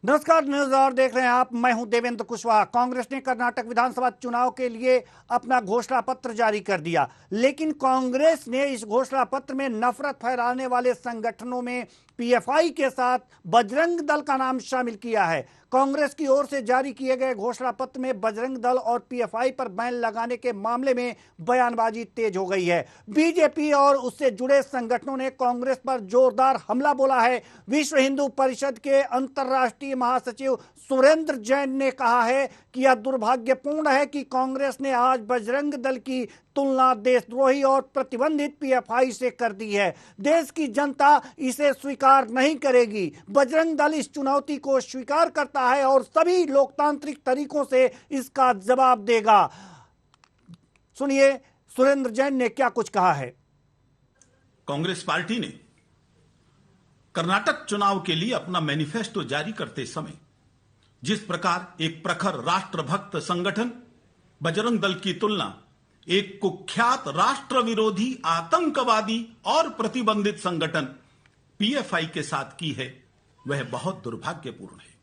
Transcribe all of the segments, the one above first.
नमस्कार, न्यूज और देख रहे हैं आप। मैं हूं देवेंद्र कुशवाहा। कांग्रेस ने कर्नाटक विधानसभा चुनाव के लिए अपना घोषणा पत्र जारी कर दिया, लेकिन कांग्रेस ने इस घोषणा पत्र में नफरत फैलाने वाले संगठनों में पीएफआई के साथ बजरंग दल का नाम शामिल किया है। कांग्रेस की ओर से जारी किए गए घोषणा पत्र में बजरंग दल और पीएफआई पर बैन लगाने के मामले में बयानबाजी तेज हो गई है। बीजेपी और उससे जुड़े संगठनों ने कांग्रेस पर जोरदार हमला बोला है। विश्व हिंदू परिषद के अंतर्राष्ट्रीय महासचिव सुरेंद्र जैन ने कहा है कि यह दुर्भाग्यपूर्ण है कि कांग्रेस ने आज बजरंग दल की तुलना देशद्रोही और प्रतिबंधित पीएफआई से कर दी है। देश की जनता इसे स्वीकार नहीं करेगी। बजरंग दल इस चुनौती को स्वीकार करता है और सभी लोकतांत्रिक तरीकों से इसका जवाब देगा। सुनिए सुरेंद्र जैन ने क्या कुछ कहा है। कांग्रेस पार्टी ने कर्नाटक चुनाव के लिए अपना मैनिफेस्टो जारी करते समय जिस प्रकार एक प्रखर राष्ट्रभक्त संगठन बजरंग दल की तुलना एक कुख्यात राष्ट्र विरोधी आतंकवादी और प्रतिबंधित संगठन पीएफआई के साथ की है, वह बहुत दुर्भाग्यपूर्ण है।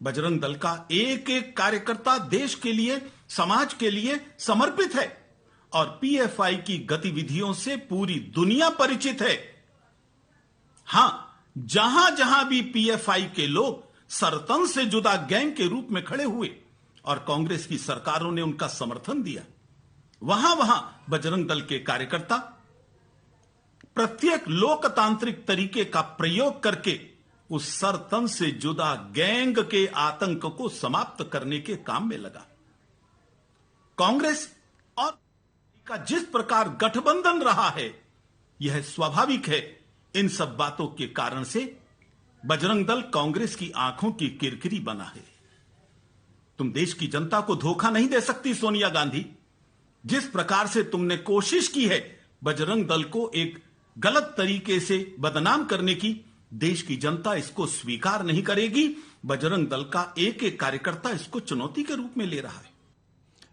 बजरंग दल का एक एक कार्यकर्ता देश के लिए, समाज के लिए समर्पित है और पीएफआई की गतिविधियों से पूरी दुनिया परिचित है। हां, जहां जहां भी पीएफआई के लोग सरतन से जुदा गैंग के रूप में खड़े हुए और कांग्रेस की सरकारों ने उनका समर्थन दिया, वहां वहां बजरंग दल के कार्यकर्ता प्रत्येक लोकतांत्रिक तरीके का प्रयोग करके उस सरतन से जुदा गैंग के आतंक को समाप्त करने के काम में लगा। कांग्रेस और का जिस प्रकार गठबंधन रहा है, यह स्वाभाविक है। इन सब बातों के कारण से बजरंग दल कांग्रेस की आंखों की किरकिरी बना है। तुम देश की जनता को धोखा नहीं दे सकती सोनिया गांधी। जिस प्रकार से तुमने कोशिश की है बजरंग दल को एक गलत तरीके से बदनाम करने की, देश की जनता इसको स्वीकार नहीं करेगी। बजरंग दल का एक एक कार्यकर्ता इसको चुनौती के रूप में ले रहा है।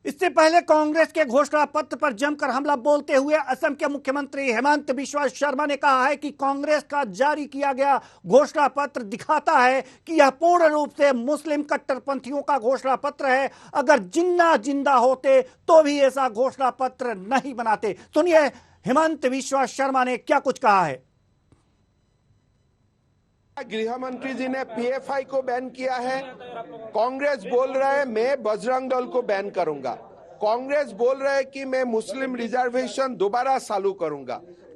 इससे पहले कांग्रेस के घोषणा पत्र पर जमकर हमला बोलते हुए असम के मुख्यमंत्री हेमंत बिस्वा शर्मा ने कहा है कि कांग्रेस का जारी किया गया घोषणा पत्र दिखाता है कि यह पूर्ण रूप से मुस्लिम कट्टरपंथियों का घोषणा पत्र है। अगर जिन्ना जिंदा होते तो भी ऐसा घोषणा पत्र नहीं बनाते। सुनिए हेमंत बिस्वा शर्मा ने क्या कुछ कहा है। गृह मंत्री जी ने पीएफआई को बैन किया है। कांग्रेस बोल रहा है मैं बजरंग दल को बैन करूंगा। कांग्रेस बोल रहा है कि मैं मुस्लिम रिजर्वेशन दोबारा चालू करूंगा।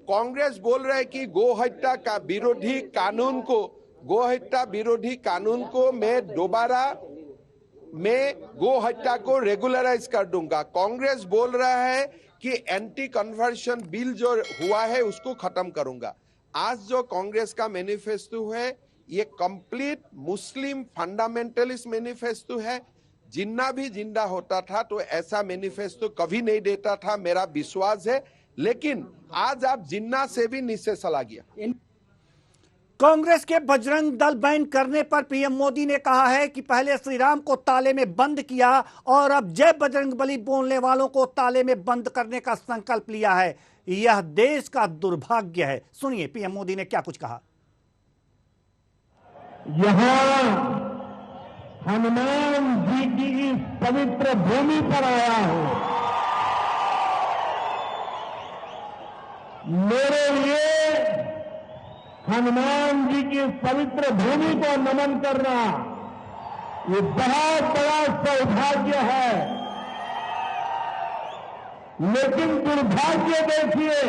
कांग्रेस बोल रहा है कि गोहत्या का विरोधी कानून को मैं दोबारा गोहत्या को रेगुलराइज कर दूंगा। कांग्रेस बोल रहा है कि एंटी कन्वर्शन बिल जो हुआ है उसको खत्म करूंगा। आज जो कांग्रेस का मैनिफेस्टो है ये कंप्लीट मुस्लिम फंडामेंटलिस्ट मैनिफेस्टो है। जिन्ना भी जिंदा होता था तो ऐसा मैनिफेस्टो कभी नहीं देता था, मेरा विश्वास है। लेकिन आज आप जिन्ना से भी नीचे चला गया। कांग्रेस के बजरंग दल बैन करने पर पीएम मोदी ने कहा है कि पहले श्री राम को ताले में बंद किया और अब जय बजरंग बली बोलने वालों को ताले में बंद करने का संकल्प लिया है। यह देश का दुर्भाग्य है। सुनिए पीएम मोदी ने क्या कुछ कहा। यहां हनुमान जी की इस पवित्र भूमि पर आया हूं। मेरे लिए हनुमान जी की पवित्र भूमि को नमन करना ये बहुत बड़ा सौभाग्य है। लेकिन दुर्भाग्य देखिए,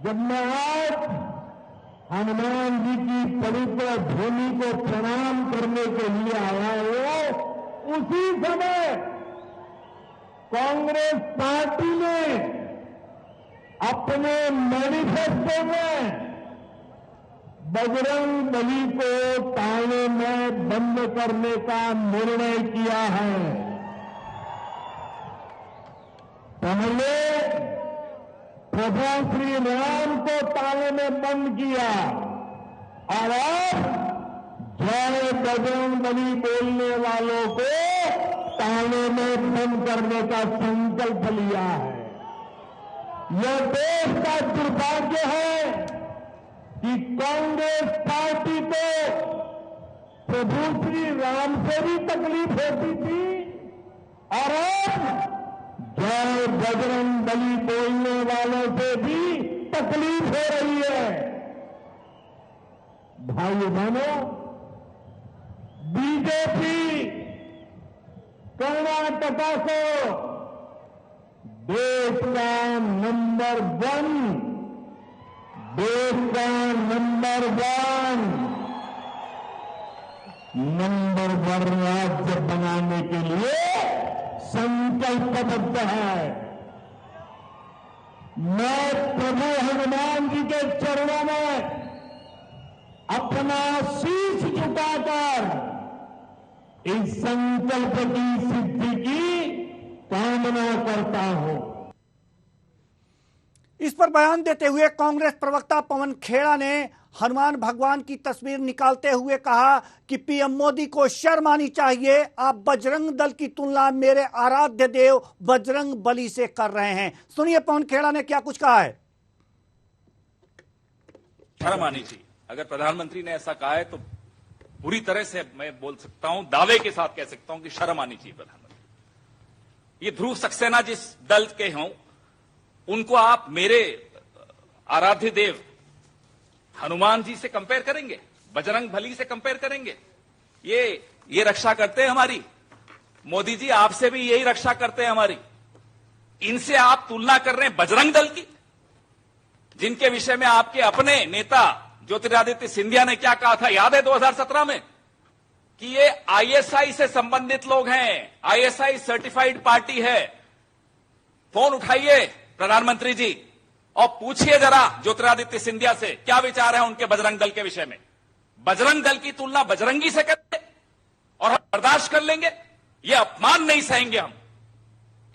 जब मैं आज हनुमान जी की पवित्र भूमि को प्रणाम करने के लिए आया हूं, उसी समय कांग्रेस पार्टी ने अपने मैनिफेस्टो में बजरंग बली को ताले में बंद करने का निर्णय किया है। पहले प्रभु श्री राम को ताले में बंद किया और अब जय बजरंग बली बोलने वालों को ताले में बंद करने का संकल्प लिया है। यह देश का दुर्भाग्य है कि कांग्रेस पार्टी को प्रभु श्री राम से भी तकलीफ होती थी और अब जय बजरंग बली बोलने वालों से भी तकलीफ हो रही है। भाइयों बहनों, बीजेपी कर्नाटका को देश का नंबर 1 राज्य बनाने के लिए संकल्पबद्ध है। मैं प्रभु हनुमान जी के चरणों में अपना शीश झुकाकर इस संकल्प की सिद्धि की कामना करता हूं। इस पर बयान देते हुए कांग्रेस प्रवक्ता पवन खेड़ा ने हनुमान भगवान की तस्वीर निकालते हुए कहा कि पीएम मोदी को शर्म आनी चाहिए, आप बजरंग दल की तुलना मेरे आराध्य देव बजरंग बली से कर रहे हैं। सुनिए पवन खेड़ा ने क्या कुछ कहा है। शर्म आनी चाहिए। अगर प्रधानमंत्री ने ऐसा कहा है तो पूरी तरह से मैं बोल सकता हूं, दावे के साथ कह सकता हूं कि शर्म आनी चाहिए प्रधानमंत्री। ये ध्रुव सक्सेना जिस दल के हों, उनको आप मेरे आराध्य देव हनुमान जी से कंपेयर करेंगे, बजरंग बली से कंपेयर करेंगे? ये रक्षा करते हैं हमारी। मोदी जी आपसे भी यही रक्षा करते हैं हमारी। इनसे आप तुलना कर रहे हैं बजरंग दल की, जिनके विषय में आपके अपने नेता ज्योतिरादित्य सिंधिया ने क्या कहा था, याद है 2017 में, कि ये आईएसआई से संबंधित लोग हैं, आईएसआई सर्टिफाइड पार्टी है। फोन उठाइए प्रधानमंत्री जी और पूछिए जरा ज्योतिरादित्य सिंधिया से क्या विचार है उनके बजरंग दल के विषय में। बजरंग दल की तुलना बजरंगी से करते और हम बर्दाश्त कर लेंगे? ये अपमान नहीं सहेंगे हम।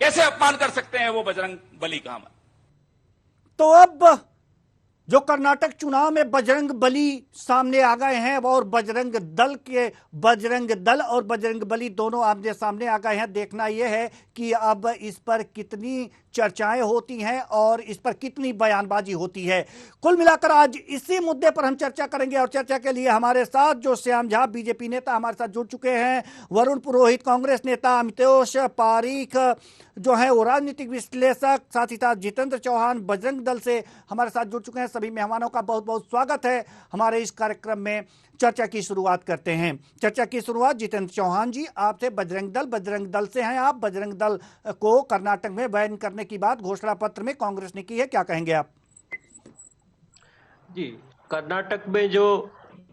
कैसे अपमान कर सकते हैं वो बजरंग बली का हम? तो अब जो कर्नाटक चुनाव में बजरंग बली सामने आ गए हैं और बजरंग दल और बजरंग बली दोनों आमने सामने आ गए हैं। देखना यह है कि अब इस पर कितनी चर्चाएं होती हैं और इस पर कितनी बयानबाजी होती है। कुल मिलाकर आज इसी मुद्दे पर हम चर्चा करेंगे और चर्चा के लिए हमारे साथ जो श्याम झा बीजेपी नेता हमारे साथ जुड़ चुके हैं, वरुण पुरोहित कांग्रेस नेता, अमितोष पारीख जो है वो राजनीतिक विश्लेषक, साथ ही साथ जितेंद्र चौहान बजरंग दल से हमारे साथ जुड़ चुके हैं। सभी मेहमानों का बहुत बहुत स्वागत है हमारे इस कार्यक्रम में। चर्चा की शुरुआत करते हैं। चर्चा की शुरुआत जितेंद्र चौहान जी आपसे। बजरंग दल से हैं आप। बजरंग दल को कर्नाटक में बैन करने की बात घोषणा पत्र में कांग्रेस ने की है, क्या कहेंगे आप? जी, कर्नाटक में जो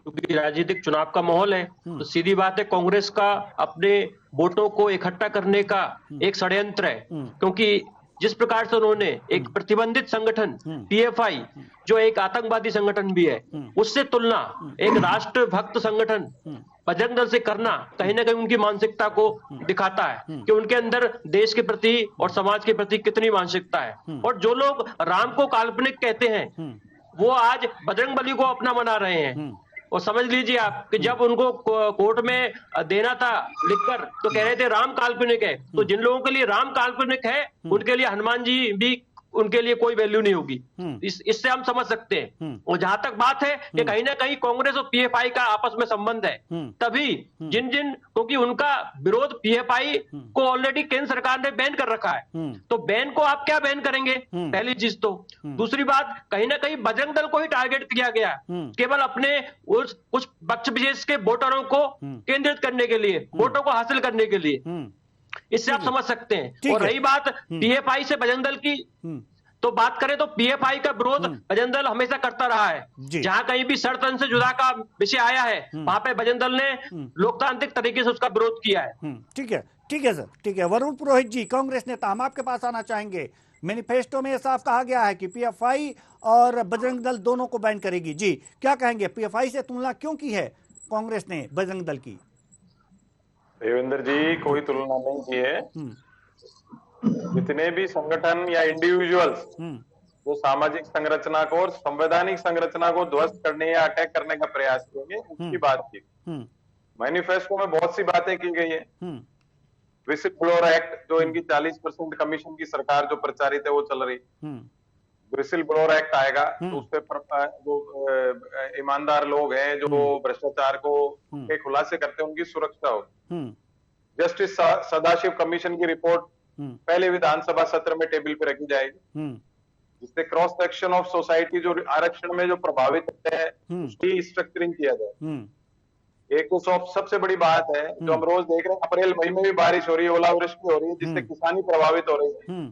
राजनीतिक चुनाव का माहौल है, तो सीधी बात है कांग्रेस का अपने वोटों को इकट्ठा करने का एक षड्यंत्र है। क्योंकि जिस प्रकार से उन्होंने एक प्रतिबंधित संगठन पीएफआई, जो एक आतंकवादी संगठन भी है, उससे तुलना एक राष्ट्रभक्त संगठन बजरंग दल से करना कहीं ना कहीं उनकी मानसिकता को दिखाता है कि उनके अंदर देश के प्रति और समाज के प्रति कितनी मानसिकता है। और जो लोग राम को काल्पनिक कहते हैं, वो आज बजरंग बली को अपना बना रहे हैं। और समझ लीजिए आप कि जब उनको कोर्ट में देना था लिखकर, तो कह रहे थे राम काल्पनिक है। तो जिन लोगों के लिए राम काल्पनिक है, उनके लिए हनुमान जी भी उनके लिए कोई वैल्यू नहीं होगी। इससे हम समझ सकते हैं। और जहां तक बात है कि कहीं ना कहीं कांग्रेस और पीएफआई का आपस में संबंध है, तभी क्योंकि उनका विरोध पीएफआई को ऑलरेडी केंद्र सरकार ने बैन कर रखा है, तो बैन को आप क्या बैन करेंगे, पहली चीज तो। दूसरी बात, कहीं ना कहीं बजरंग दल को ही टारगेट किया गया केवल अपने कुछ पक्ष विशेष के वोटरों को केंद्रित करने के लिए, वोटों को हासिल करने के लिए। इससे आप समझ सकते हैं। और रही बात पीएफआई से बजरंग दल की, तो बात करें तो पीएफआई का विरोध बजरंग दल हमेशा करता रहा है। जहां कहीं भी शरतन से जुदा का विषय आया है, वहां पे बजरंग दल ने लोकतांत्रिक तरीके से उसका विरोध किया है। ठीक है सर, ठीक है। वरुण पुरोहित जी कांग्रेस नेता, हम आपके पास आना चाहेंगे। मैनिफेस्टो में साफ कहा गया है कि पीएफआई और बजरंग दल दोनों को बैन करेगी। जी क्या कहेंगे, पीएफआई से तुलना क्यों की है कांग्रेस ने बजरंग दल की? देवेंद्र जी, कोई तुलना नहीं की है। जितने भी संगठन या इंडिविजुअल्स जो सामाजिक संरचना को और संवैधानिक संरचना को ध्वस्त करने या अटैक करने का प्रयास करेंगे, उसकी बात की। मैनिफेस्टो में बहुत सी बातें की गई है। विसिल ब्लोअर एक्ट, जो इनकी 40% कमीशन की सरकार जो प्रचारित है वो चल रही, विसिल ब्लोअर एक्ट आएगा, तो उससे जो ईमानदार लोग हैं जो भ्रष्टाचार को के खुलासे करते हैं उनकी सुरक्षा होगी। जस्टिस सदाशिव कमीशन की रिपोर्ट पहले विधानसभा सत्र में टेबल पे रखी जाएगी, जिससे क्रॉस सेक्शन ऑफ सोसाइटी जो आरक्षण में जो प्रभावित है उसकी स्ट्रक्चरिंग किया जाए। एक तो सबसे बड़ी बात है जो हम रोज देख रहे हैं, अप्रैल मई में भी बारिश हो रही है, ओलावृष्टि हो रही है, जिससे किसानी प्रभावित हो रही है।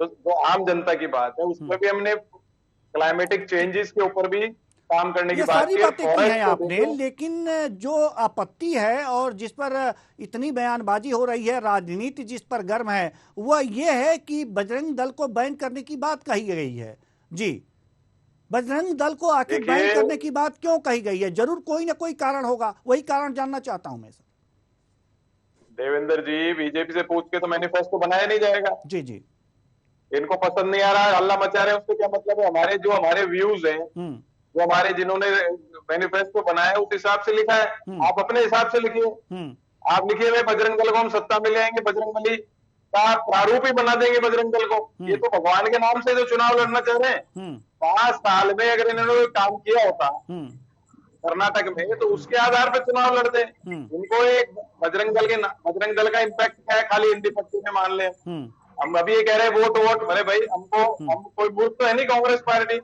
तो जो आम जनता की बात है उसमें भी हमने क्लाइमेटिक चेंजेस के ऊपर भी काम करने की ये बात सारी बातें की हैं आपने, लेकिन जो आपत्ति है और जिस पर इतनी बयानबाजी हो रही है, राजनीति जिस पर गर्म है, वह ये है कि बजरंग दल को बैन करने की बात कही गई है। जी, बजरंग दल को आखिर बैन करने की बात क्यों कही गई है? जरूर कोई ना कोई कारण होगा, वही कारण जानना चाहता हूं मैं सर। देवेंद्र जी, बीजेपी से पूछ के तो मैनिफेस्टो बनाया नहीं जाएगा। जी जी, इनको पसंद नहीं आ रहा, हल्ला मचा रहे हैं, उससे क्या मतलब है? हमारे व्यूज हैं, जो हमारे जिन्होंने मैनिफेस्टो बनाया है उस हिसाब से लिखा है, आप अपने हिसाब से लिखिए। आप लिखिए भाई बजरंग दल को हम सत्ता में ले आएंगे, बजरंग बली का प्रारूप ही बना देंगे बजरंग दल को। ये तो भगवान के नाम से जो चुनाव लड़ना चाह रहे हैं। 5 साल में अगर इन्होंने काम किया होता कर्नाटक में, तो उसके आधार पर चुनाव लड़ते। इनको एक बजरंग दल का इम्पैक्ट क्या है, खाली इंडी पट्टी में मान ले। हम अभी ये कह रहे हैं वोट, अरे भाई हम कोई मूर्ख तो है नहीं कांग्रेस पार्टी,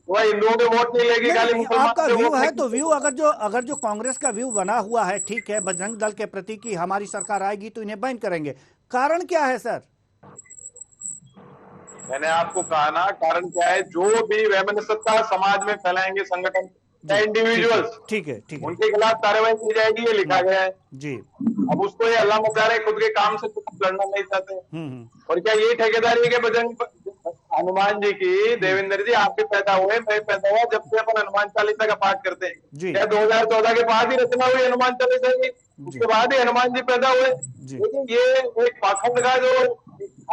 तो हिंदुओं के वोट नहीं लेगी, खाली मुसलमान आपका व्यू है तो व्यू अगर जो कांग्रेस का व्यू बना हुआ है, ठीक है, बजरंग दल के प्रति की हमारी सरकार आएगी तो इन्हें बैन करेंगे, कारण क्या है सर? मैंने आपको कहा ना, कारण क्या है, जो भी वैमनस्यता समाज में फैलाएंगे संगठन या इंडिविजुअल्स, ठीक है, उनके खिलाफ कार्रवाई की जाएगी, ये लिखा गया है जी। अब उसको ये अल्लाह मचा रहे, खुद के काम से कुछ लड़ना नहीं चाहते। और क्या ये ठेकेदारी है कि बजरंग हनुमान जी की, देवेंद्र जी आप भी पैदा हुए, मैं पैदा हुआ जब से अपन हनुमान चालीसा का पाठ करते हैं। क्या 2014 के बाद ही रचना हुई हनुमान चालीसा की? उसके बाद ही हनुमान जी पैदा हुए। लेकिन ये एक पाखंड का जो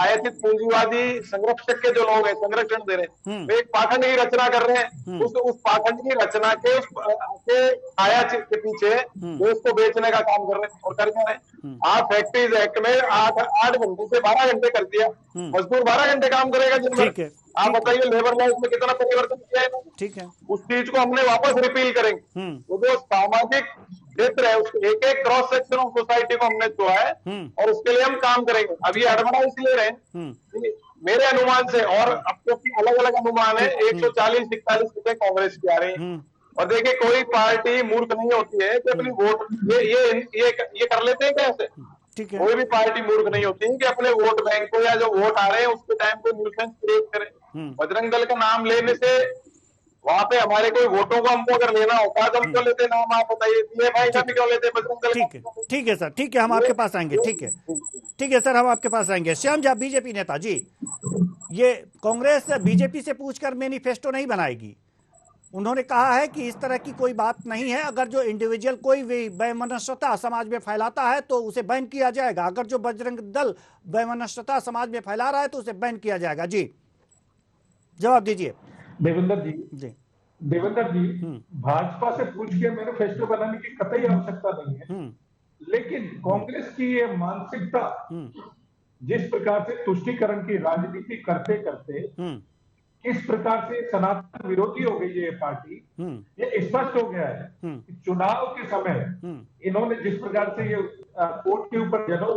आयातित पूंजीवादी संरक्षक के जो लोग हैं, संरक्षण दे रहे हैं, वे एक पाखंड की रचना कर रहे हैं। उस पाखंड की रचना के आया के पीछे देश को बेचने का काम कर रहे हैं। और कर क्या रहे हैं? आप फैक्ट्रीज एक्ट में 8 घंटे से 12 घंटे कर दिया, मजदूर 12 घंटे काम करेगा दिन भर। आप बताइए लेबर लॉ में कितना परिवर्तन किया है? ठीक है, उस चीज को हमने वापस रिपील करेंगे। तो जो सामाजिक क्षेत्र है उसके एक क्रॉस सेक्शन ऑफ सोसाइटी को हमने छुआ है और उसके लिए हम काम करेंगे। अब ये हड़बड़ा इसलिए रहे, मेरे अनुमान से, और अब तो अलग अलग अनुमान है, 140-41 सीटें कांग्रेस की आ रही हैं। और देखिए कोई पार्टी मूर्ख नहीं होती है कि अपनी वोट ये कर लेते हैं कैसे? कोई भी पार्टी मूर्ख नहीं होती है कि अपने वोट बैंक को या जो वोट आ रहे हैं उसके टाइम पे न्यूसेंस क्रिएट करें। बजरंग दल का नाम लेने से वहां पे हमारे कोई वोटों को हमको अगर लेना होता तो हम क्यों लेते नाम? आप बताइए, भाई का भी क्यों लेते बजरंग दल? ठीक है सर, ठीक है, हम आपके पास आएंगे। ठीक है सर, हम आपके पास आएंगे। श्याम जी, आप बीजेपी नेता जी, ये कांग्रेस बीजेपी से पूछकर मैनिफेस्टो नहीं बनाएगी। उन्होंने कहा है कि इस तरह की कोई बात नहीं है, अगर जो इंडिविजुअल कोई भी वैमनस्यता समाज में फैलाता है तो उसे बैन किया जाएगा। अगर जो बजरंग दल वैमनस्यता समाज में फैला रहा है तो उसे बैन किया जाएगा। जी, जवाब दीजिए। देवेंद्र जी, भाजपा से पूछ के मैनिफेस्टो बनाने की कतई आवश्यकता नहीं है, लेकिन कांग्रेस की ये मानसिकता, जिस प्रकार से तुष्टीकरण की राजनीति करते करते किस प्रकार से सनातन विरोधी हो गई है ये पार्टी, ये स्पष्ट हो गया है कि चुनाव के समय इन्होंने जिस प्रकार से ये कोर्ट के ऊपर जनेऊ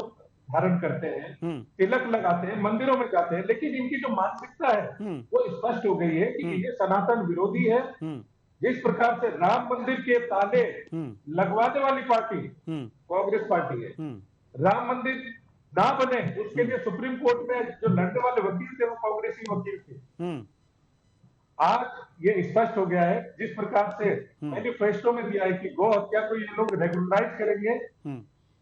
धारण करते हैं, तिलक लगाते हैं, मंदिरों में जाते हैं, लेकिन इनकी जो मानसिकता है वो स्पष्ट हो गई है कि ये सनातन विरोधी है। जिस प्रकार से राम मंदिर के ताले लगवाने वाली पार्टी कांग्रेस पार्टी है, राम मंदिर ना बने उसके लिए सुप्रीम कोर्ट में जो लड़ने वाले वकील थे वो कांग्रेसी वकील थे। आज ये स्पष्ट हो गया है, जिस प्रकार से मैनिफेस्टो में दिया है कि गौ हत्या को ये लोग रेगुलराइज करेंगे,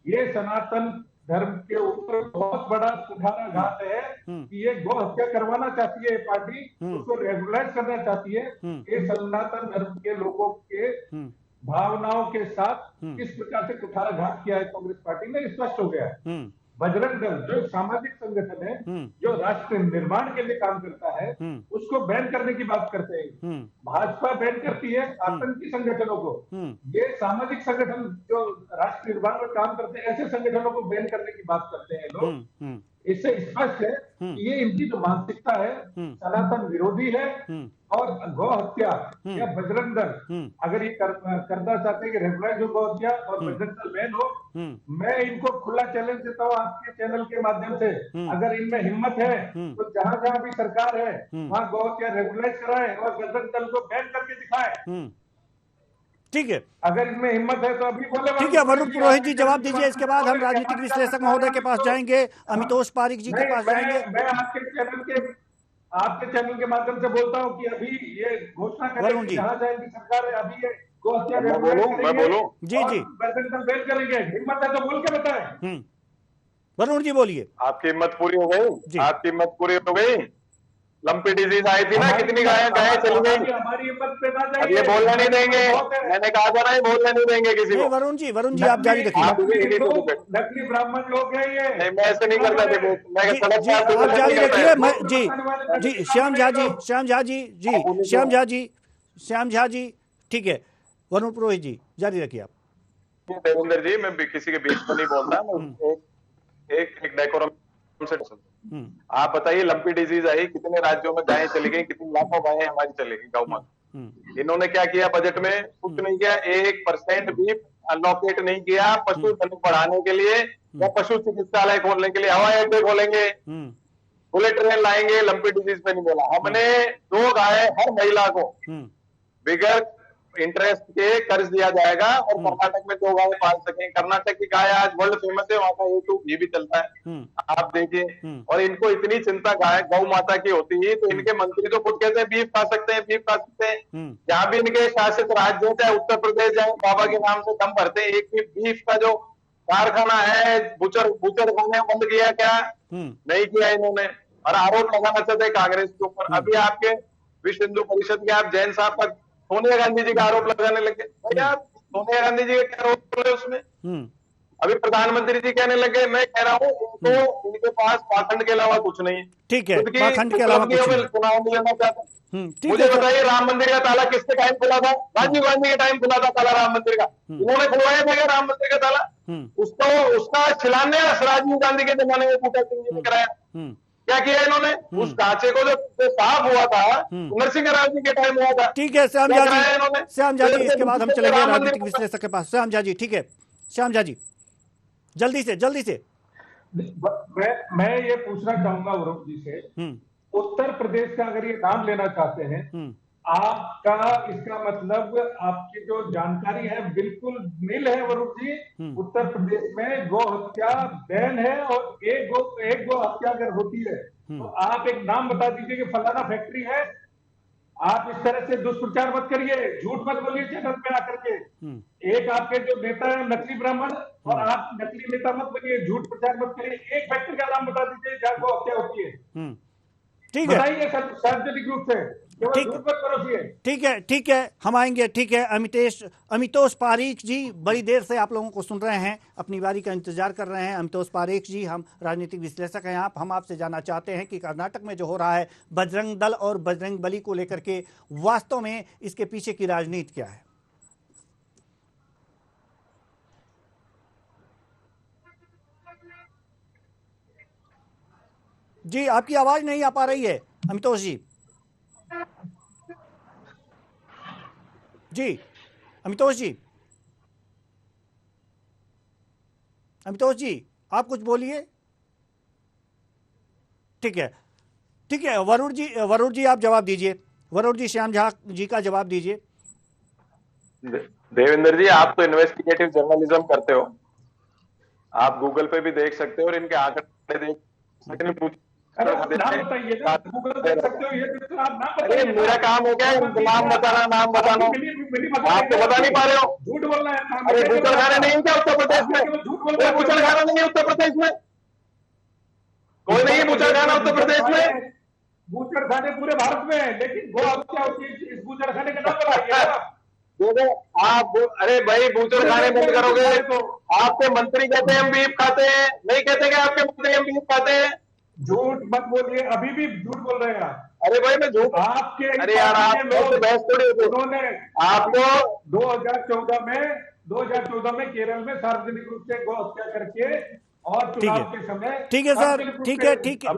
ये सनातन धर्म के ऊपर बहुत बड़ा कुठाराघात है कि ये गौ हत्या करवाना चाहती है ये पार्टी, उसको रेगुलराइज करना चाहती है। ये सनातन धर्म के लोगों के भावनाओं के साथ किस प्रकार से कुठाराघात किया है कांग्रेस पार्टी ने, स्पष्ट हो गया है। बजरंग दल जो एक सामाजिक संगठन है, जो राष्ट्र निर्माण के लिए काम करता है, उसको बैन करने की बात करते हैं। भाजपा बैन करती है आतंकी संगठनों को, ये सामाजिक संगठन जो राष्ट्र निर्माण में काम करते हैं ऐसे संगठनों को बैन करने की बात करते हैं लोग। इससे स्पष्ट है कि ये इनकी जो मानसिकता है सनातन विरोधी है और गौ हत्या या बजरंग दल अगर ये करना चाहते हैं कि रेगुलराइज हो गौ हत्या और बजरंग दल बैन हो, मैं इनको खुला चैलेंज देता हूँ आपके चैनल के माध्यम से, अगर इनमें हिम्मत है तो जहां जहां भी सरकार है वहां गौ हत्या रेगुलराइज कराए और बजरंग दल को बैन करके दिखाए। ठीक है, अगर इनमें हिम्मत है तो अभी बोले। ठीक है वरुण पुरोहित जी जवाब दीजिए, इसके बाद हम राजनीतिक विश्लेषक महोदय के पास जाएंगे, अमितोष पारिक जी के पास जाएंगे। मैं आपके चैनल के माध्यम से बोलता हूं कि अभी ये घोषणा करें जहां जाएगी सरकार है, अभी ये गौ हत्या मैं बोलूं जी बैन करेंगे, हिम्मत है तो बोल के बताएं। वरुण जी बोलिए। आपकी हिम्मत पूरी हो गई, आपकी हिम्मत पूरी हो गई। लंपी डिजीज आई थी ना, कितनी गायें चली गई। हमारी हिम्मत पे ना अब ये बोलने नहीं देंगे, मैंने कहा था ना, ये बोलने नहीं देंगे किसी को। वरुण जी आप जारी रखिए। नकली ब्राह्मण लोग हैं ये। नहीं, मैं ऐसे नहीं करता थे, मैं आप जारी रखिए। जी श्याम झा जी ठीक है, वरुण पुरोहित जी जारी रखिए आप। देवेंद्र जी, मैं किसी के बीच में नहीं बोलता, मैं एक डेकोरम से। आप बताइए, लंपी डिजीज आई, कितने राज्यों में गायें चली गई, कितनी लाखों गायें हमारी चली गई गौ माता। इन्होंने क्या किया बजट में? कुछ नहीं किया, 1% भी अलोकेट नहीं किया पशु धन बढ़ाने के लिए या पशु चिकित्सालय खोलने के लिए। हवाई अड्डे खोलेंगे, बुलेट ट्रेन लाएंगे, लंपी डिजीज पे नहीं बोला। हमने 2 गाय हर महिला को बिगर इंटरेस्ट के कर्ज दिया जाएगा और कर्नाटक में 2 गाय पाल सकें। कर्नाटक की गाय आज वर्ल्ड फेमस है, वहां का A2 घी भी चलता है, आप देखिए। और इनको इतनी चिंता गाय गौ माता की होती है, तो इनके मंत्री तो खुद कहते हैं बीफ खा सकते हैं, बीफ खा सकते हैं। जहां भी इनके शासित राज्य है, चाहे उत्तर प्रदेश जाए, बाबा के नाम से दम भरते हैं। एक भी बीफ का जो कारखाना है, बुचर खाने बंद किया क्या? नहीं किया इन्होंने। और आरोप लगाना चाहते हैं कांग्रेस के ऊपर। अभी आपके विश्व हिंदू परिषद के आप जैन साहब पर सोनिया गांधी जी का आरोप लगाने लगे। भैया सोनिया गांधी जी का क्या आरोप है उसमें? अभी प्रधानमंत्री जी कहने लगे, मैं कह रहा हूँ इनके पास पाखंड के अलावा कुछ नहीं है। ठीक है, पाखंड के अलावा कुछ नहीं। चुनाव नहीं लड़ना चाहते। मुझे बताइए, राम मंदिर का ताला किसके टाइम खुला था? राजीव गांधी के टाइम खुला था ताला राम मंदिर का। उन्होंने खुलवाया था क्या राम मंदिर का ताला? उसका शिलान्यास राजीव गांधी के जमाने में बूटा सिंह जी ने कराया। क्या किया इन्होंने? उस ढांचे को जो साफ हुआ था नरसिंह राव जी के टाइम हुआ था। ठीक है श्याम झा जी, इसके बाद हम चलेंगे राजनीतिक विश्लेषक के पास। श्याम झा जी, ठीक है श्याम झा जी, जल्दी से। मैं ये पूछना चाहूंगा वरुण जी से, उत्तर प्रदेश का अगर ये नाम लेना चाहते हैं, आपका इसका मतलब आपकी जो जानकारी है बिल्कुल नील है वरुण जी। उत्तर प्रदेश में गौ हत्या बैन है और एक गौ हत्या अगर होती है तो आप एक नाम बता दीजिए कि फलाना फैक्ट्री है। आप इस तरह से दुष्प्रचार मत करिए, झूठ मत बोलिए चैनल पे आकर के। एक आपके जो नेता है नकली ब्राह्मण, और आप नकली नेता मत बनिए, झूठ प्रचार मत करिए। एक फैक्ट्री का नाम बता दीजिए जहां गौ हत्या होती है। ठीक है, बताइए सार्वजनिक रूप से, ठीक है हम आएंगे। ठीक है, अमितोष पारिक जी बड़ी देर से आप लोगों को सुन रहे हैं, अपनी बारी का इंतजार कर रहे हैं। अमितोष पारिक जी, हम राजनीतिक विश्लेषक हैं, हम आपसे जानना चाहते हैं कि कर्नाटक में जो हो रहा है बजरंग दल और बजरंग बली को लेकर के, वास्तव में इसके पीछे की राजनीति क्या है? जी आपकी आवाज नहीं आ पा रही है अमितोष जी। जी अमितोष जी आप कुछ बोलिए। ठीक है वरुण जी आप जवाब दीजिए। वरुण जी श्याम झा जी का जवाब दीजिए। देवेंद्र जी, आप तो इन्वेस्टिगेटिव जर्नलिज्म करते हो, आप गूगल पे भी देख सकते हो और इनके आंकड़े देख सकते हो। नाम बताइए, गूगल देख सकते हो, ये आप नाम बताइए। मेरा काम हो गया नाम बताना, आप तो बता नहीं पा रहे हो। झूठ बोलना है। अरे बूचड़ खाने नहीं है क्या उत्तर प्रदेश में? कोई बूचड़ खाना नहीं है उत्तर प्रदेश में? कोई नहीं बूचड़ खाना उत्तर प्रदेश में? बूचड़ खाने पूरे भारत में है, लेकिन गौ हत्या होती है, इस बूचड़ खाने का नाम बताइए देखो आप। अरे भाई, बूचड़ खाने बंद करोगे तो आपके मंत्री कहते हैं हम बीफ खाते हैं, नहीं कहते कि आपके मंत्री हम बीफ खाते हैं। झूठ मत बोलिए, अभी भी झूठ बोल रहे हैं आप। अरे भाई मैं झूठ आपके, अरे यार आप तो बहस थोड़ी होती। उन्होंने आपको 2014 में केरल में सार्वजनिक रूप से गौ हत्या करके और ठीक है, चुनाव के समय ठीक है सर, ठीक है, ठीक है,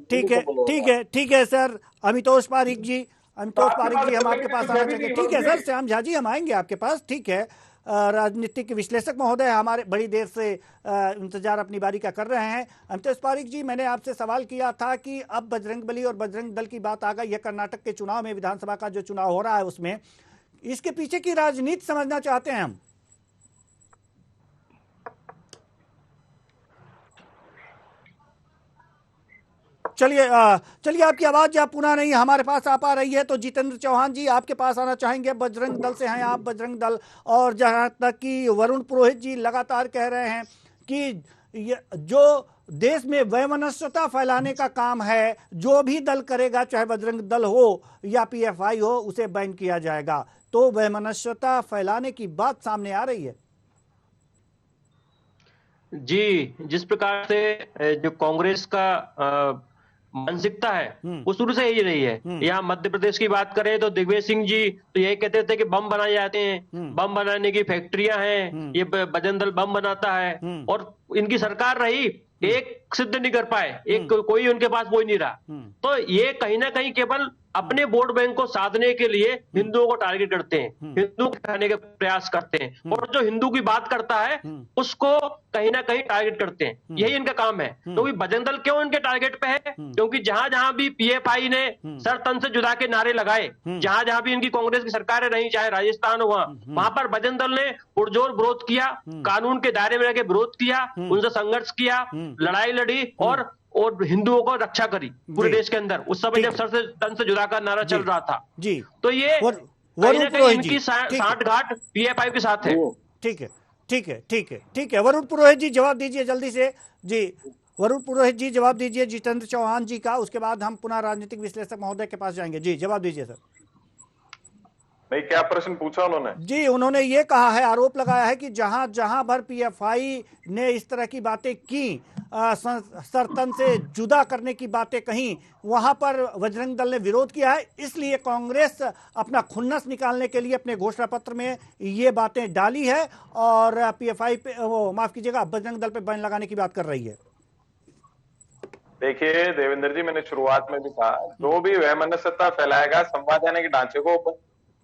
ठीक है, ठीक है, ठीक है सर। अमितोष पारीक जी, अमितोष पारीक जी, हम आपके पास आना चाहेंगे। ठीक है सर, श्याम झा जी, हम आएंगे आपके पास। ठीक है, राजनीतिक विश्लेषक महोदय हमारे बड़ी देर से इंतजार अपनी बारी का कर रहे हैं। अमितोष पारीक जी, मैंने आपसे सवाल किया था कि अब बजरंगबली और बजरंग दल की बात आ गई है कर्नाटक के चुनाव में, विधानसभा का जो चुनाव हो रहा है उसमें, इसके पीछे की राजनीति समझना चाहते हैं हम। चलिए, आपकी आवाज आप पुनः नहीं हमारे पास आ पा रही है, तो जितेंद्र चौहान जी आपके पास आना चाहेंगे। बजरंग दल से हैं आप, बजरंग दल, और जहां तक कि वरुण पुरोहित जी लगातार कह रहे हैं कि जो देश में वैमनस्यता फैलाने का काम है, जो भी दल करेगा, चाहे बजरंग दल हो या पीएफआई हो, उसे बैन किया जाएगा। तो वैमनस्यता फैलाने की बात सामने आ रही है। जी, जिस प्रकार से जो कांग्रेस का मानसिकता है वो शुरू से ही रही है। यहाँ मध्य प्रदेश की बात करें तो दिग्विजय सिंह जी तो यही कहते थे कि बम बनाए जाते हैं, बम बनाने की फैक्ट्रियां हैं, ये बजरंग दल बम बनाता है, और इनकी सरकार रही, एक सिद्ध नहीं कर पाए, एक कोई उनके पास वो नहीं रहा। तो ये कहीं ना कहीं केवल अपने वोट बैंक को साधने के लिए हिंदुओं को टारगेट करते हैं, हिंदू को खाने का प्रयास करते हैं, और जो हिंदू की बात करता है उसको कहीं ना कहीं टारगेट करते हैं। यही इनका काम है। तो बजरंग दल क्यों इनके टारगेट पे है? क्योंकि जहां जहां भी पीएफआई ने सर तन से जुदा के नारे लगाए, जहां जहां भी इनकी कांग्रेस की सरकारें रही, चाहे राजस्थान हुआ, वहां पर बजरंग दल ने पुरजोर विरोध किया, कानून के दायरे में रहकर विरोध किया, उनसे संघर्ष किया, लड़ाई लड़ी, और हिंदुओं को रक्षा करी पूरे देश के अंदर। उस समय जब सर से तन से जुदा का नारा चल रहा था जी, तो ये कहीं ना कहीं इनकी साठगांठ पीएफआई के साथ है। ठीक है, ठीक है, ठीक है, ठीक है। वरुण पुरोहित जी जवाब दीजिए जल्दी से। जी, वरुण पुरोहित जी जवाब दीजिए जितेंद्र चौहान जी का, उसके बाद हम पुनः राजनीतिक विश्लेषक महोदय के पास जाएंगे। जी, जवाब दीजिए सर। नहीं, क्या प्रश्न पूछा उन्होंने? जी, उन्होंने ये कहा है, आरोप लगाया है कि जहां जहां भर पीएफआई ने इस तरह की बातें की, सरतन से जुदा करने की बातें कही, वहां पर बजरंग दल ने विरोध किया है। इसलिए कांग्रेस अपना खुन्नस निकालने के लिए अपने घोषणा पत्र में ये बातें डाली है, और पीएफआई पे, वो माफ कीजिएगा, बजरंग दल पे बैन लगाने की बात कर रही है। देखिए देवेंद्र जी, मैंने शुरुआत में भी कहा, जो भी वैमनस्यता फैलाएगा, संवाद के ढांचे को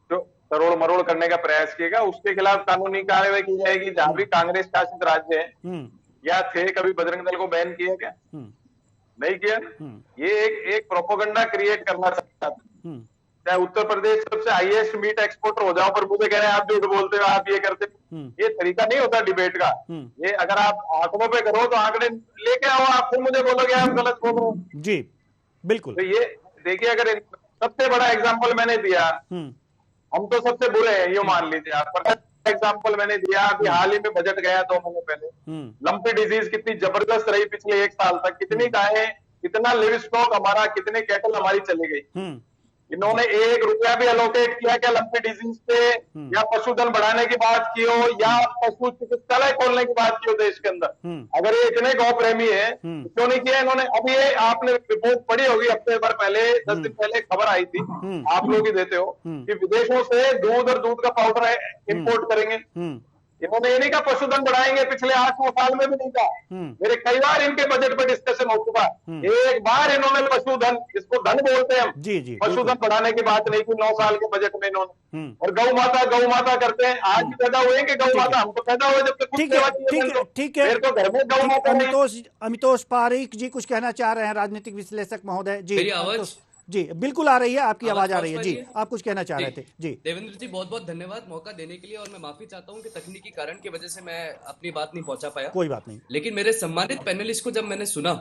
जो तरोड़ मरोड़ करने का प्रयास किएगा, उसके खिलाफ कानूनी कार्रवाई की जाएगी। जहां भी कांग्रेस शासित राज्य है या थे, कभी बजरंग दल को बैन किया क्या? नहीं किया। ये एक प्रोपोगंडा क्रिएट करना चाहता था। चाहे उत्तर प्रदेश सबसे हाईएस्ट मीट एक्सपोर्टर हो जाओ, पर मुझे कह रहे हैं आप झूठ बोलते हो, आप ये करते हो। ये तरीका नहीं होता डिबेट का। ये अगर आप आंकड़ों पे करो तो आंकड़े लेके आओ, आप फिर मुझे बोलोगे आप गलत बोल रहे हो। जी बिल्कुल। तो ये देखिए, अगर सबसे बड़ा एग्जाम्पल मैंने दिया, हम तो सबसे बुरे हैं ये मान लीजिए आप। एग्जाम्पल मैंने दिया, अभी हाल ही में बजट गया 2 महीने पहले, लंपी डिजीज कितनी जबरदस्त रही पिछले 1 साल तक, कितनी गायें, कितना लिव स्टॉक हमारा, कितने कैटल हमारी चली गई। इन्होंने 1 रुपया भी अलोकेट किया क्या लंपी डिजीज पे, या पशुधन बढ़ाने की बात की हो, या पशु चिकित्सालय खोलने की बात की हो देश के अंदर? अगर ये इतने गौ प्रेमी है, क्यों नहीं किया इन्होंने? अब ये आपने रिपोर्ट पढ़ी होगी, हफ्ते भर पहले, 10 दिन पहले खबर आई थी, आप लोग ही देते हो, कि विदेशों से दूध और दूध का पाउडर इंपोर्ट करेंगे। इन्होंने ये नहीं कहा पशुधन बढ़ाएंगे, पिछले 8-9 साल में भी नहीं कहा। मेरे कई बार इनके बजट पर डिस्कशन हो चुका, एक बार इन्होंने पशुधन, इसको धन बोलते हैं हम, पशुधन बढ़ाने की बात नहीं की 9 साल के बजट में इन्होंने। और गौ माता करते हैं, आज भी पैदा हुए कि गौ माता? हम तो पैदा हुए जब तक ठीक है, मेरे तो घर में गौ माता नहीं। अमितोष पारीक जी कुछ कहना चाह रहे हैं, राजनीतिक विश्लेषक महोदय। जी, जी बिल्कुल आ रही है, आपकी आवाज आ रही है। जी, आप कुछ कहना चाह रहे थे। जी देवेंद्र जी, बहुत बहुत धन्यवाद मौका देने के लिए, और मैं माफी चाहता हूं कि तकनीकी कारण की वजह से मैं अपनी बात नहीं पहुंचा पाया। कोई बात नहीं। लेकिन मेरे सम्मानित पैनलिस्ट को जब मैंने सुना,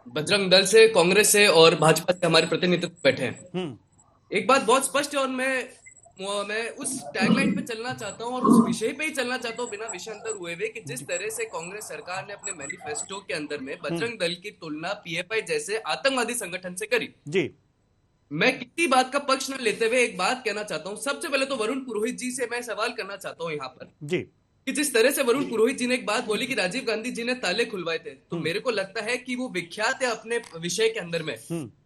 बजरंग दल से, कांग्रेस से और भाजपा से हमारे प्रतिनिधित्व बैठे हैं, एक बात बहुत स्पष्ट है, और मैं उस टैगलाइन पे चलना चाहता हूं और उस विषय पे ही चलना चाहता हूं, बिना विषयांतर हुए कि जिस तरह से कांग्रेस सरकार ने अपने मैनिफेस्टो के अंदर में बजरंग दल की तुलना पीएफआई जैसे आतंकवादी संगठन से करी। जी, मैं किसी बात का पक्ष न लेते हुए एक बात कहना चाहता हूं। सबसे पहले तो वरुण पुरोहित जी से मैं सवाल करना चाहता हूं यहाँ पर, जी, कि जिस तरह से वरुण पुरोहित जी ने एक बात बोली कि राजीव गांधी जी ने ताले खुलवाए थे, तो मेरे को लगता है कि वो विख्यात है अपने विषय के अंदर में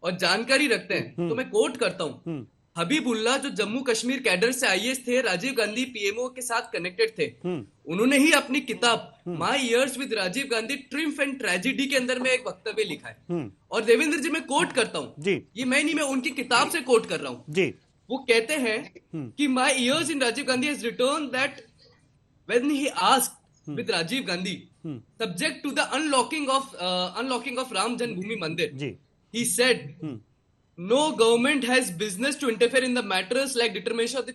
और जानकारी रखते हैं। तो मैं कोट करता हूं, हबीबुल्ला जो जम्मू कश्मीर कैडर से आईएएस थे, राजीव गांधी पीएमओ के साथ कनेक्टेड थे, उन्होंने ही अपनी किताब my years with Rajiv Gandhi triumph and tragedy के अंदर में एक वक्तव्य लिखा है। और देवेंद्र जी मैं कोट करता हूं, ये मैं नहीं, मैं उनकी किताब से कोट कर रहा हूं। वो कहते हैं कि my years in Rajiv Gandhi has written that when he asked with Rajiv Gandhi subject to the unlocking of Ram Janmabhoomi Mandir, he said no government has business to interfere in the matters like determination of the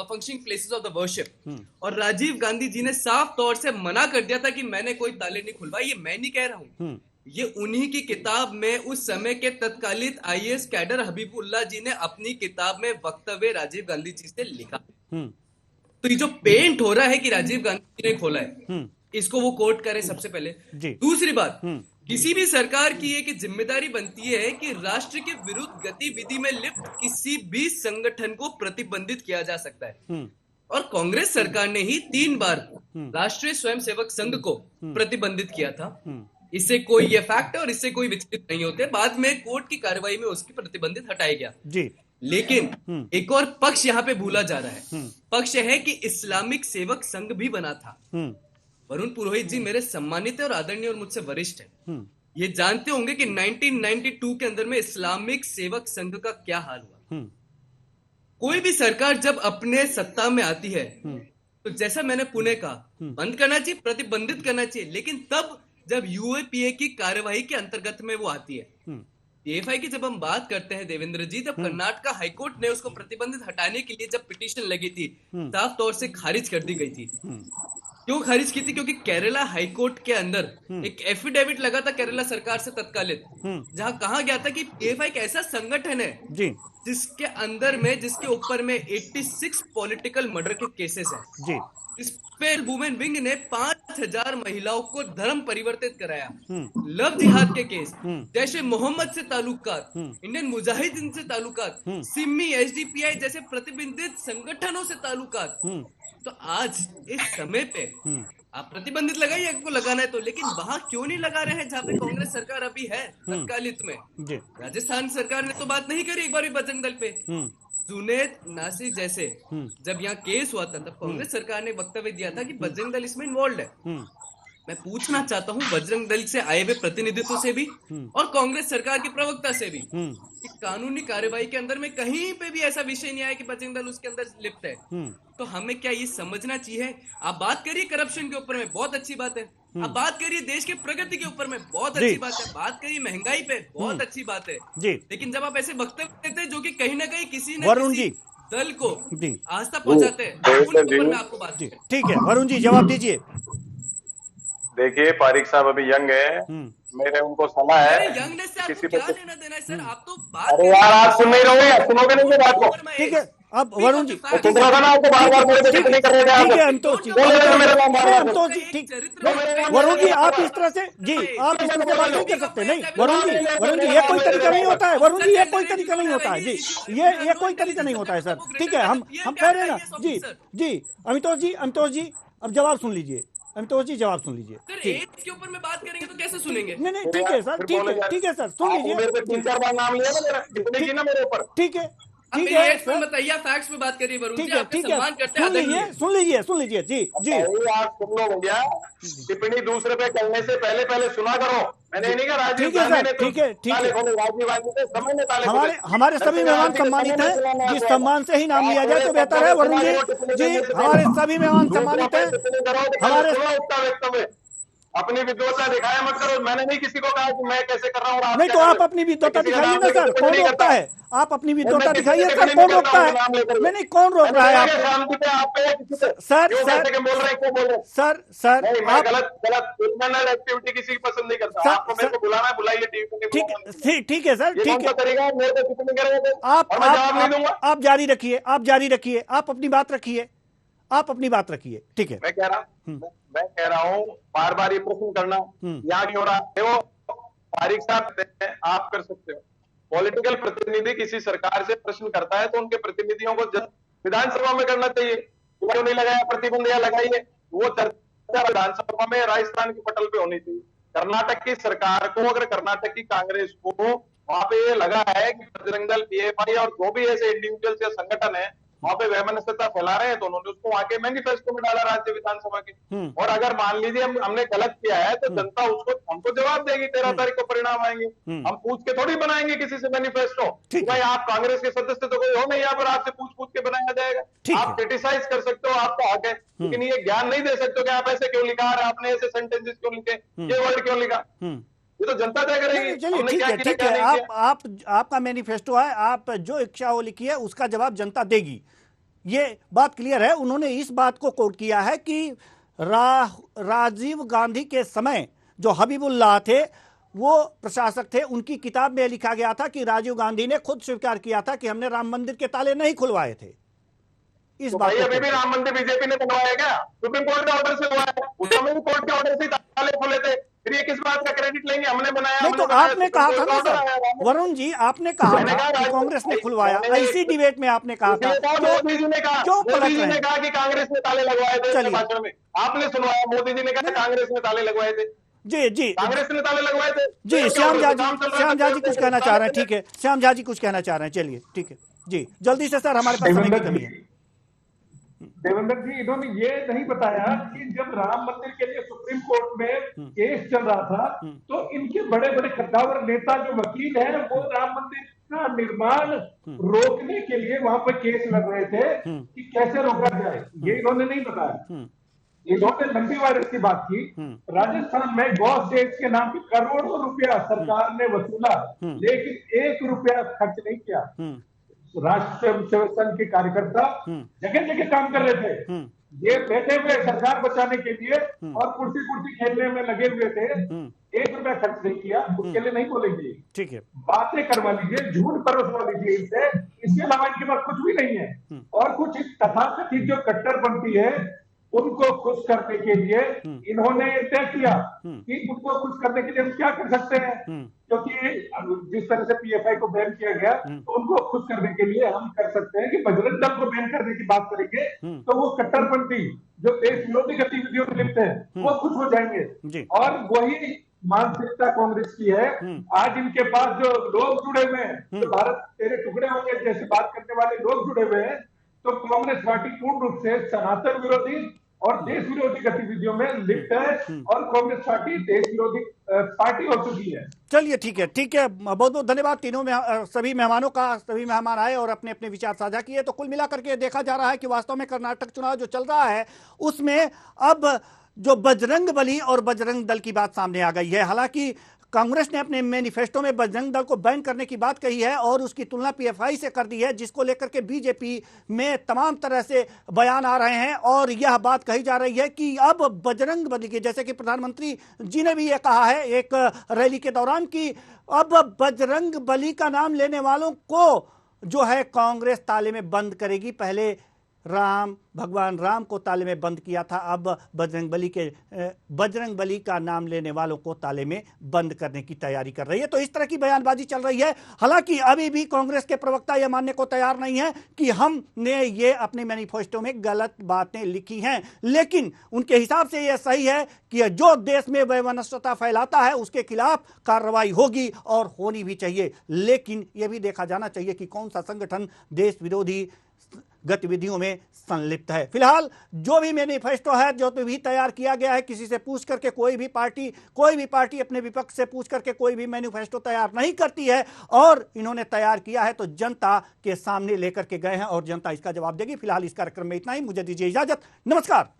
functioning places of the worship। और राजीव गांधी जी ने साफ तौर से मना कर दिया था कि मैंने कोई ताले नहीं खुलवाए। ये मैं नहीं कह रहा हूं, ये उन्हीं की किताब में उस समय के तत्कालीन आईएएस कैडर हबीबुल्ला जी ने अपनी किताब में वक्तव्य राजीव गांधी जी से लिखा। तो ये जो पेंट हो रहा है कि राजीव गांधी जी ने खोला है, इसको वो कोट करें सबसे पहले। दूसरी बात, किसी भी सरकार की एक जिम्मेदारी बनती है कि राष्ट्र के विरुद्ध गतिविधि में लिप्त किसी भी संगठन को प्रतिबंधित किया जा सकता है। और कांग्रेस सरकार ने ही 3 बार राष्ट्रीय स्वयंसेवक संघ को प्रतिबंधित किया था। इससे कोई ये फैक्ट है और इससे कोई विचलित नहीं होते। बाद में कोर्ट की कार्रवाई में उसकी प्रतिबंधित हटाया गया। लेकिन एक और पक्ष यहाँ पे भूला जा रहा है, पक्ष है कि इस्लामिक सेवक संघ भी बना था। वरुण पुरोहित जी मेरे सम्मानित और आदरणीय और मुझसे वरिष्ठ हैं, ये जानते होंगे कि 1992 के अंदर में इस्लामिक सेवक संघ का क्या हाल हुआ। कोई भी सरकार जब अपने सत्ता में आती है तो जैसा मैंने पुणे का बंद करना चाहिए, प्रतिबंधित करना चाहिए, लेकिन तब जब यूएपीए की कार्यवाही के अंतर्गत में वो आती है। पीएफआई की जब हम बात करते हैं देवेंद्र जी, तब कर्नाटका हाईकोर्ट ने उसको प्रतिबंधित हटाने के लिए जब पिटीशन लगी थी, साफ तौर से खारिज कर दी गई थी। क्यों खारिज की थी? क्योंकि केरला हाईकोर्ट के अंदर एक एफिडेविट लगा था केरला सरकार से तत्कालित, जहां कहा गया था कि पीएफआई एक ऐसा संगठन है जिसके अंदर में, जिसके ऊपर में 86 पॉलिटिकल मर्डर के केसेस हैं। इस पे वुमेन विंग ने 5000 महिलाओं को धर्म परिवर्तित कराया। लव जिहाद के केस, जैसे मोहम्मद से ताल्लुकात, इंडियन मुजाहिदीन से ताल्लुकात, सिमी, एसडीपीआई जैसे प्रतिबंधित संगठनों से ताल्लुकात। तो आज इस समय पे आप प्रतिबंधित लगाइए, आपको लगाना है तो, लेकिन वहां क्यों नहीं लगा रहे हैं जहाँ पे कांग्रेस सरकार अभी है तत्कालित में? राजस्थान सरकार ने तो बात नहीं करी एक बार भी बजरंग दल पे। जुनैद नासिर जैसे जब यहाँ केस हुआ था तब कांग्रेस सरकार ने वक्तव्य दिया था कि बजरंग दल इसमें इन्वॉल्व है। मैं पूछना चाहता हूँ बजरंग दल से आए हुए प्रतिनिधित्व से भी और कांग्रेस सरकार के प्रवक्ता से भी कि कानूनी कार्यवाही के अंदर में कहीं पे भी ऐसा विषय नहीं आया कि बजरंग दल उसके अंदर लिप्त है। तो हमें क्या ये समझना चाहिए? आप बात करिए करप्शन के ऊपर में, बहुत अच्छी बात है। आप बात करिए देश के प्रगति के ऊपर में, बहुत अच्छी बात है। बात करिए महंगाई पे, बहुत अच्छी बात है। लेकिन जब आप ऐसे वक्तव्य देते हैं जो कि कहीं ना कहीं किसी न किसी दल को आस्था पहुंचाते हैं, उन ऊपर में आपको बात। ठीक है वरुण जी, जवाब दीजिए। देखिए पारिक साहब अभी यंग है, मेरे उनको सलाह है यंगनेस से आपको क्या लेना देना है सर? आप तो बात, अरे यार आप सुन नहीं रहे, सुनोगे नहीं बात को। ठीक है अब वरुण जी, आपको बार-बार बोले थे नहीं कर रहे थे आप। ठीक है अमितोष जी, अमितोष जी ठीक, वरुण जी आप इस तरह से, जी आप इस तरह से बात नहीं कर सकते। नहीं वरुण जी ये कोई तरीका नहीं होता है। वरुण जी ये कोई तरीका नहीं होता है। जी ये कोई तरीका नहीं होता है सर। ठीक है हम कह रहे हैं ना। जी अमितोष जी अब जवाब सुन लीजिए। अमितोष जी जवाब सुन लीजिए। सर एड्स के ऊपर में बात करेंगे तो कैसे सुनेंगे? नहीं ठीक है सर, ठीक है सर, सुन लीजिए। मेरे पे 3-4 बार नाम लिया ना मेरा, इतने की ना मेरे ऊपर। ठीक है सर, बताइए फैक्ट्स में बात करिए वरुण जी, आपका सम्मान करते हैं। सुन लीजिए जी आप सुन लो भैया, टिप्पणी दूसरे पे करने से पहले सुना करो। मैंने नहीं कहा राजीव गांधी ने ठीक है राजीव गांधी ने समय में ताले हमारे सभी मेहमान सम्मानित हैं। जिस सम्मान से ही नाम लिया जाए तो बेहतर है। वरुण जी हमारे सभी मेहमान सम्मानित हैं। हमारे वक्तव्य अपनी विद्वता दिखाया मत करो। मैंने नहीं किसी को कहा कि मैं कैसे कर रहा हूँ। नहीं तो आप अपनी विद्वता दिखाइए ना सर, कौन रोकता है? आप अपनी विद्वता दिखाइए सर, कौन रोकता है? नहीं कौन रोक रहा है? आप सर क्रिमिनल एक्टिविटी किसी की पसंद नहीं करता। आपको मेरे को बुलाना है, बुलाइए टीवी। ठीक है सर, ठीक है। तरीका मेरे को कुछ नहीं करेगा। आप जारी रखिए, आप अपनी बात रखिए। ठीक है, मैं कह रहा हूँ बार बार ये प्रश्न करना यहाँ क्यों हो रहा है? वो तारिक साहब आप कर सकते हो। पॉलिटिकल प्रतिनिधि किसी सरकार से प्रश्न करता है तो उनके प्रतिनिधियों को विधानसभा में करना चाहिए। क्यों नहीं लगाया प्रतिबंध, या लगाइए। वो चर्चा विधानसभा में राजस्थान के पटल पे होनी चाहिए। कर्नाटक की सरकार को, अगर कर्नाटक की कांग्रेस को वहां पे ये लगा है कि बजरंग दल, पीएफआई और जो भी ऐसे इंडिविजुअल्स या संगठन है वहां पे वैमनस्यता फैला रहे हैं, तो उन्होंने उसको वहां के मैनिफेस्टो में डाला राज्य विधानसभा के। और अगर मान लीजिए हमने गलत किया है तो जनता उसको हमको जवाब देगी, 13 तारीख को परिणाम आएंगे। हम पूछ के थोड़ी बनाएंगे किसी से मैनिफेस्टो। भाई आप कांग्रेस के सदस्य तो कोई हो नहीं यहाँ पर, आपसे पूछ के बनाया जाएगा। आप क्रिटिसाइज कर सकते हो, आपका हक है, लेकिन ये ज्ञान नहीं दे सकते कि आप ऐसे क्यों लिखा, आपने ऐसे सेंटेंसेस क्यों लिखे, ये वर्ड क्यों लिखा। ये तो जनता तय करेगी। चलिए ठीक है आपका मैनिफेस्टो है, आप जो इच्छा वो लिखी है उसका जवाब जनता देगी, ये बात क्लियर है। उन्होंने इस बात को कोट किया है कि राजीव गांधी के समय जो हबीबुल्लाह थे वो प्रशासक थे, उनकी किताब में लिखा गया था कि राजीव गांधी ने खुद स्वीकार किया था कि हमने राम मंदिर के ताले नहीं खुलवाए थे। इस बात अभी भी राम मंदिर बीजेपी ने बनवाया क्या? सुप्रीम कोर्ट के ऑर्डर से हुआ है, उसमें भी कोर्ट के ऑर्डर से ताले खुले थे। फिर ये किस बात का क्रेडिट लेंगे, हमने बनाया? नहीं तो आपने कहा था ना सर, वरुण जी आपने कहा था कि कांग्रेस ने खुलवाया, इसी डिबेट में आपने कहा था। मोदी जी ने कहा कि कांग्रेस ने ताले लगवाए थे भाषण में, आपने सुनवाया? मोदी जी ने कहा कांग्रेस ने ताले लगवाए थे। जी कांग्रेस ने ताले लगवाए थे। जी श्याम झा जी कुछ कहना चाह रहे हैं। ठीक है श्याम झा जी कुछ कहना चाह रहे हैं, चलिए ठीक है जी जल्दी से सर, हमारे पास समय की कमी है। देवेंद्र जी, इन्होंने ये नहीं बताया कि जब राम मंदिर के लिए सुप्रीम कोर्ट में केस चल रहा था तो इनके बड़े बड़े कद्दावर नेता जो वकील हैं वो राम मंदिर का निर्माण रोकने के लिए वहां पर केस लड़ रहे थे कि कैसे रोका जाए, ये इन्होंने नहीं बताया। इन्होंने लंबी वायरस की बात की। राजस्थान में गौ सेक्स के नाम पे करोड़ों रुपया सरकार ने वसूला, लेकिन 1 रुपया खर्च नहीं किया। राष्ट्रीय सेवक संघ के कार्यकर्ता जगह जगह काम कर रहे थे, ये बैठे हुए सरकार बचाने के लिए और कुर्सी खेलने में लगे हुए थे। 1 रुपया खर्च नहीं किया, उसके लिए नहीं बोलेंगे। ठीक है, बातें करवा लीजिए, झूठ परोसवा लीजिए इनसे, इसके अलावा इनके पास कुछ भी नहीं है। और कुछ तथाकथित जो कट्टरपंथी है उनको खुश करने के लिए इन्होंने ये तय किया कि उनको खुश करने के लिए हम क्या कर सकते हैं, क्योंकि जिस तरह से पीएफआई को बैन किया गया तो उनको खुश करने के लिए हम कर सकते हैं कि बजरंग दल को बैन करने की बात करेंगे तो वो कट्टरपंथी जो देश विरोधी गतिविधियों में लिप्त है वो खुश हो जाएंगे। और वही मानसिकता कांग्रेस की है। आज इनके पास जो लोग जुड़े हुए हैं, जो भारत तेरे टुकड़े होंगे जैसे बात करने वाले लोग जुड़े हुए हैं, तो कांग्रेस पार्टी पूर्ण रूप से सनातन विरोधी और देश विरोधी गतिविधियों में लिप्त है और कांग्रेस पार्टी देश विरोधी पार्टी हो चुकी है। चलिए ठीक है, बहुत बहुत धन्यवाद तीनों में सभी मेहमानों का। सभी मेहमान आए और अपने अपने विचार साझा किए। तो कुल मिलाकर के देखा जा रहा है कि वास्तव में कर्नाटक चुनाव जो चल रहा है उसमें अब जो बजरंग बली और बजरंग दल की बात सामने आ गई है। हालांकि कांग्रेस ने अपने मैनिफेस्टो में बजरंग दल को बैन करने की बात कही है और उसकी तुलना पीएफआई से कर दी है, जिसको लेकर के बीजेपी में तमाम तरह से बयान आ रहे हैं और यह बात कही जा रही है कि अब बजरंग बली के, जैसे कि प्रधानमंत्री जी ने भी यह कहा है एक रैली के दौरान, कि अब बजरंग बली का नाम लेने वालों को जो है कांग्रेस ताले में बंद करेगी। पहले भगवान राम को ताले में बंद किया था, अब बजरंग बली का नाम लेने वालों को ताले में बंद करने की तैयारी कर रही है। तो इस तरह की बयानबाजी चल रही है। हालांकि अभी भी कांग्रेस के प्रवक्ता यह मानने को तैयार नहीं है कि हमने ये अपने मैनिफेस्टो में गलत बातें लिखी हैं, लेकिन उनके हिसाब से यह सही है कि जो देश में वैमनस्यता फैलाता है उसके खिलाफ कार्रवाई होगी और होनी भी चाहिए। लेकिन यह भी देखा जाना चाहिए कि कौन सा संगठन देश विरोधी गतिविधियों में संलिप्त है। फिलहाल जो भी मैनिफेस्टो है, जो भी तैयार किया गया है, किसी से पूछ करके कोई भी पार्टी अपने विपक्ष से पूछ करके कोई भी मैनिफेस्टो तैयार नहीं करती है और इन्होंने तैयार किया है तो जनता के सामने लेकर के गए हैं और जनता इसका जवाब देगी। फिलहाल इस कार्यक्रम में इतना ही, मुझे दीजिए इजाजत, नमस्कार।